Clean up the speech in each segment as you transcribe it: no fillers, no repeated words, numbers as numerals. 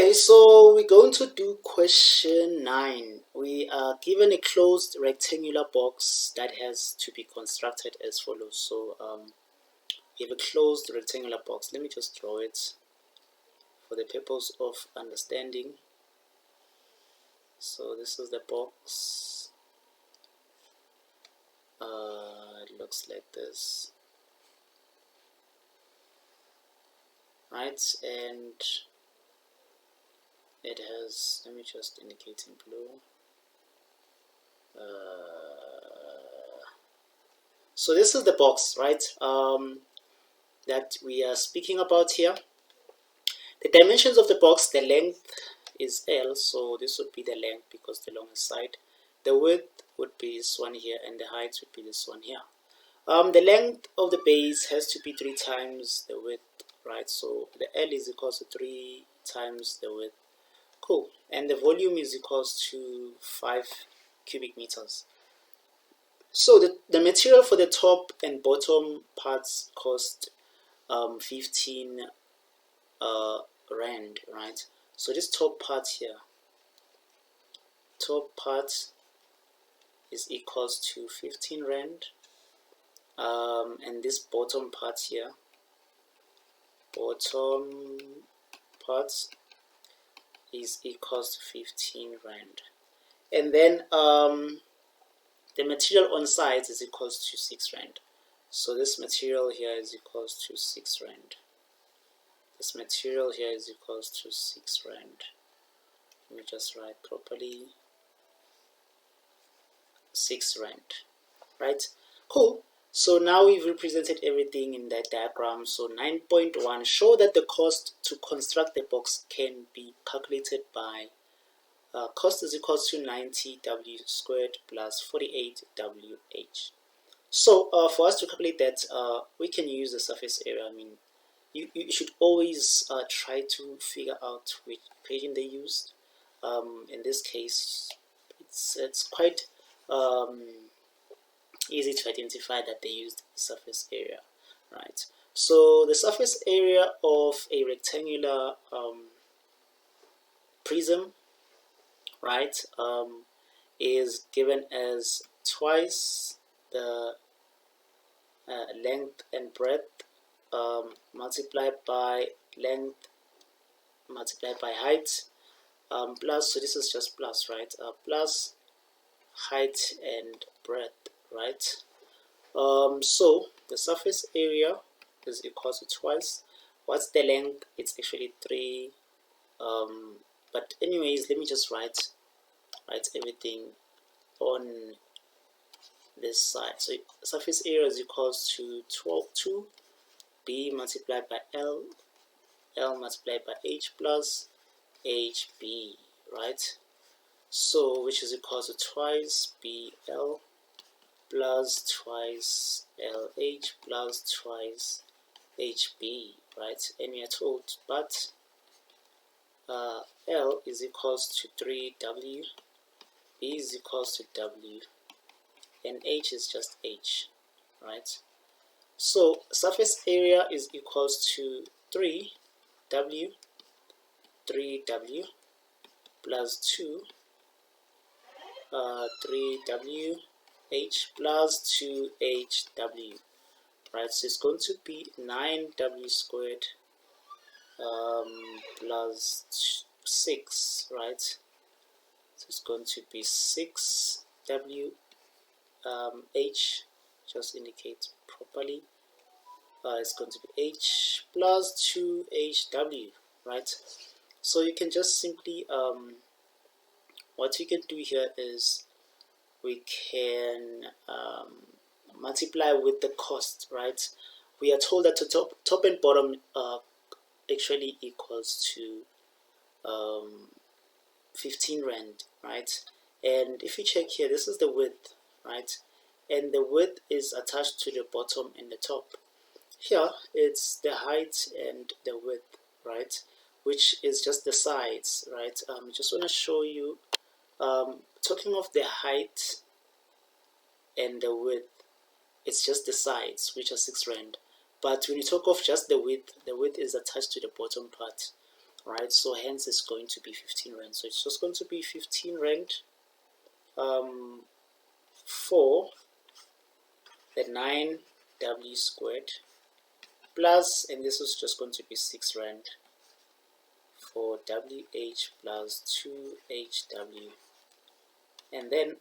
Okay, so we're going to do question 9. We are given a closed rectangular box that has to be constructed as follows. So we have a closed rectangular box. Let me just draw it for the purpose of understanding. So this is the box. It looks like this, right? And it has, let me just indicate in blue. So this is the box, right? That we are speaking about here. The dimensions of the box, the length is L, so this would be the length because the longest side. The width would be this one here, and the height would be this one here. The length of the base has to be 3 times the width, right? So the L is equal to 3 times the width. Cool. And the volume is equals to 5 cubic meters. So the material for the top and bottom parts cost 15 rand, right? So this top part here, top part is equals to 15 rand, and this bottom part here, bottom part is equals to 15 rand, and then the material on sides is equals to 6 rand. So this material here is equals to 6 rand. This material here is equals to 6 rand. Let me just write properly. 6 rand, right? Cool. So now we've represented everything in that diagram. So 9.1, show that the cost to construct the box can be calculated by cost is equals to 90W squared plus 48WH. So for us to calculate that, we can use the surface area. I mean, you should always try to figure out which equation they used. In this case, it's quite easy to identify that they used surface area, right? So the surface area of a rectangular prism, right, is given as twice the length and breadth multiplied by length multiplied by height, plus, so this is just plus, right, plus height and breadth, right? So the surface area is equal to twice. What's the length? It's actually 3. But anyways, let me just write everything on this side. So surface area is equals to 2 B multiplied by L multiplied by H plus HB, right? So which is equal to twice BL plus twice LH plus twice HB, right? And we are told, but L is equals to 3W, B is equals to W, and H is just H, right? So surface area is equals to 3W plus 2 3WH plus 2HW, right? So it's going to be 9W squared plus 6, right? So it's going to be 6W H, just indicate properly. It's going to be H plus 2HW, right? So you can just simply what we can do here is we can multiply with the cost, right? We are told that the top and bottom actually equals to 15 rand, right? And if you check here, this is the width, right? And the width is attached to the bottom and the top. Here it's the height and the width, right? Which is just the sides, right? Just want to show you, talking of the height and the width, it's just the sides, which are 6 rand. But when you talk of just the width is attached to the bottom part. right? So hence it's going to be 15 rand. So it's just going to be 15 rand for the 9w squared plus, and this is just going to be 6 rand for WH plus 2HW. And then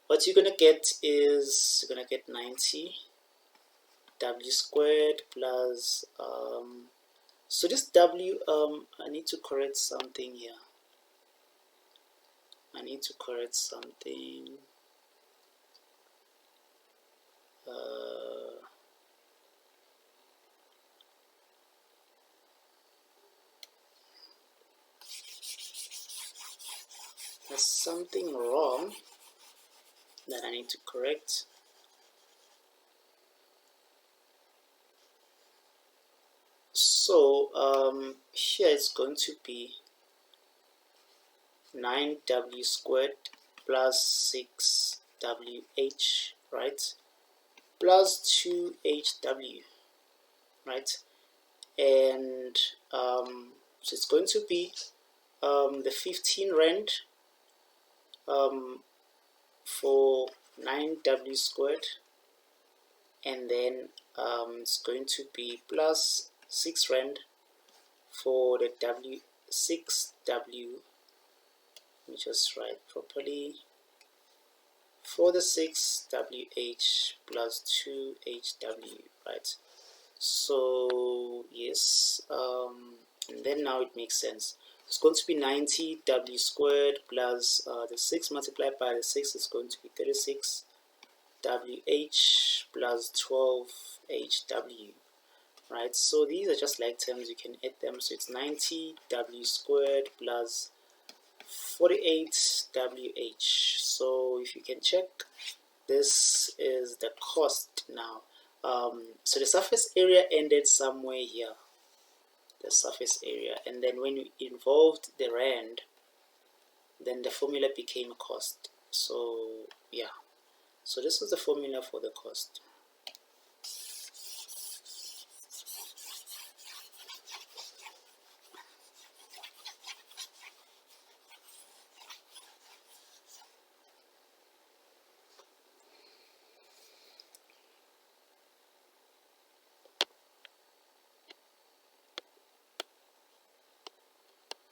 what you're gonna get is you're gonna get 90W squared plus so this W I need to correct something here. There's something wrong that I need to correct. So here it's going to be 9W squared plus 6WH, right, plus 2HW, right, and so it's going to be the 15 rand for 9W squared, and then it's going to be plus 6 rand for the 6W, let me just write properly, for the 6WH plus 2HW, right? So yes, and then now it makes sense. It's going to be 90W squared plus the 6 multiplied by the 6 is going to be 36WH plus 12HW, right? So these are just like terms, you can add them. So it's 90W squared plus 48WH. So if you can check, this is the cost now. So the surface area ended somewhere here, the surface area, and then when you involved the rand, then the formula became a cost. So yeah, so this is the formula for the cost.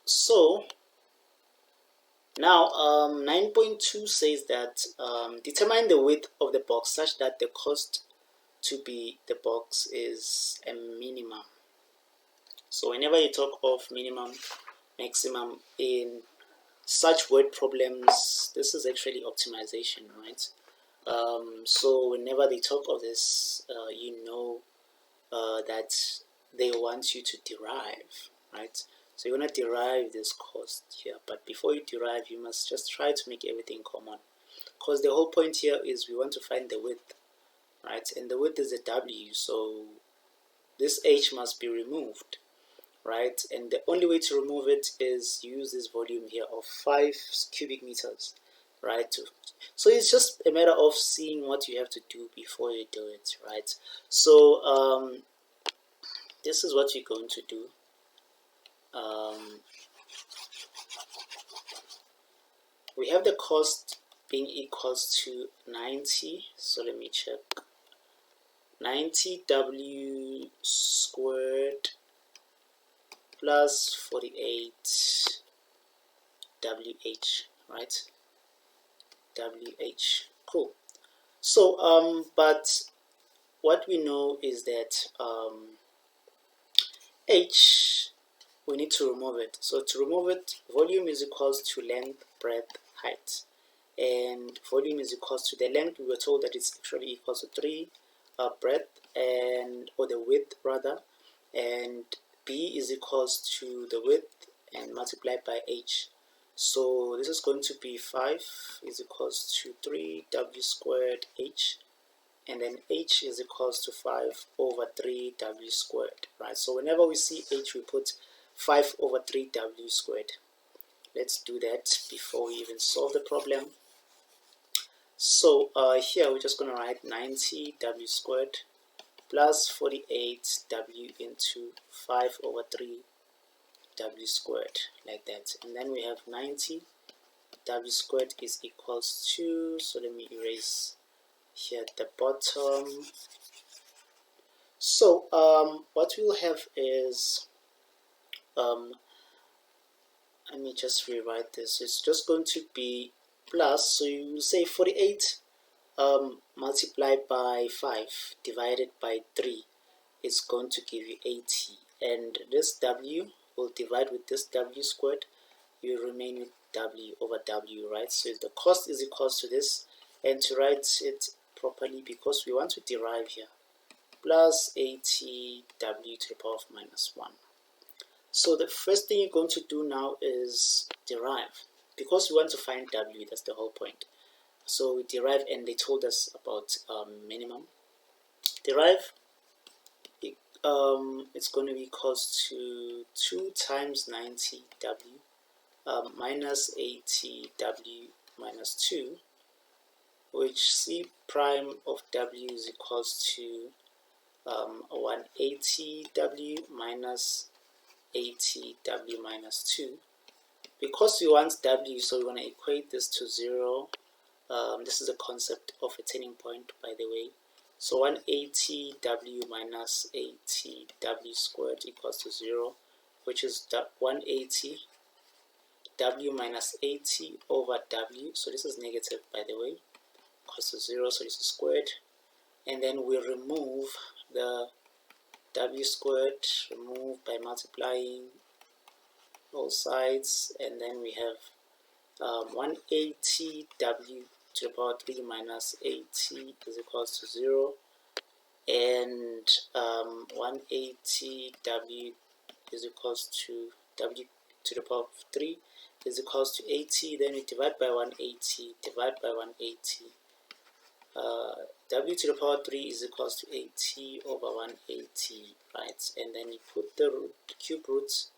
So now 9.2 says that determine the width of the box such that the cost to be the box is a minimum. So whenever you talk of minimum, maximum in such word problems, this is actually optimization, right? So whenever they talk of this, you know that they want you to derive, right? So you want to derive this cost here, but before you derive, you must just try to make everything common, because the whole point here is we want to find the width, right? And the width is a W, so this H must be removed, right? And the only way to remove it is use this volume here of 5 cubic meters, right? So it's just a matter of seeing what you have to do before you do it, right? So this is what you're going to do. We have the cost being equals to 90, so let me check. 90W squared plus 48WH, right? WH, cool. So but what we know is that H, we need to remove it. So to remove it, volume is equals to length, breadth, height, and volume is equals to the length. We were told that it's actually equals to 3 breadth, and or the width rather, and B is equals to the width and multiplied by H. So this is going to be 5 is equals to 3W squared H, and then H is equals to 5 over 3W squared, right? So whenever we see H, we put 5 over 3W squared. Let's do that before we even solve the problem. So here we're just going to write 90W squared plus 48w into 5 over 3w squared, like that. And then we have 90 w squared is equals to, so let me erase here at the bottom. So what we'll have is, let me just rewrite this. It's just going to be plus, so you will say 48 multiplied by 5 divided by 3 is going to give you 80, and this w will divide with this w squared. You remain with w over w, right? So the cost is equals to this, and to write it properly, because we want to derive here, plus 80 w to the power of minus 1. So the first thing you're going to do now is derive, because we want to find w, that's the whole point. So we derive, and they told us about minimum. Derive, it's going to be equals to 2 times 90w minus 80w minus 2, which c prime of w is equals to 180w minus 80w minus 2. Because we want w, so we want to equate this to 0. This is the concept of a turning point, by the way. So 180w minus 80w squared equals to 0, which is 180 w minus 80 over w, so this is negative, by the way, equals to 0, so this is squared. And then we remove the w squared, remove by multiplying both sides, and then we have 180 w to the power 3 minus 80 is equals to 0, and 180 w is equals to w to the power of 3 is equals to 80. Then we divide by 180, divide by 180. W to the power 3 is equals to 80 over 180, right? And then you put the cube roots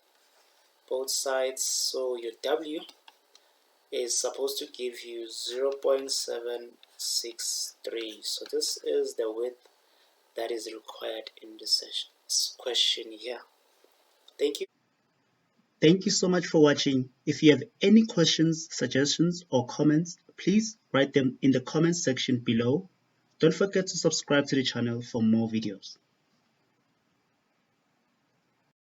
both sides, so your W is supposed to give you 0.763. So this is the width that is required in this question here. Thank you. Thank you so much for watching. If you have any questions, suggestions, or comments, please write them in the comments section below. Don't forget to subscribe to the channel for more videos.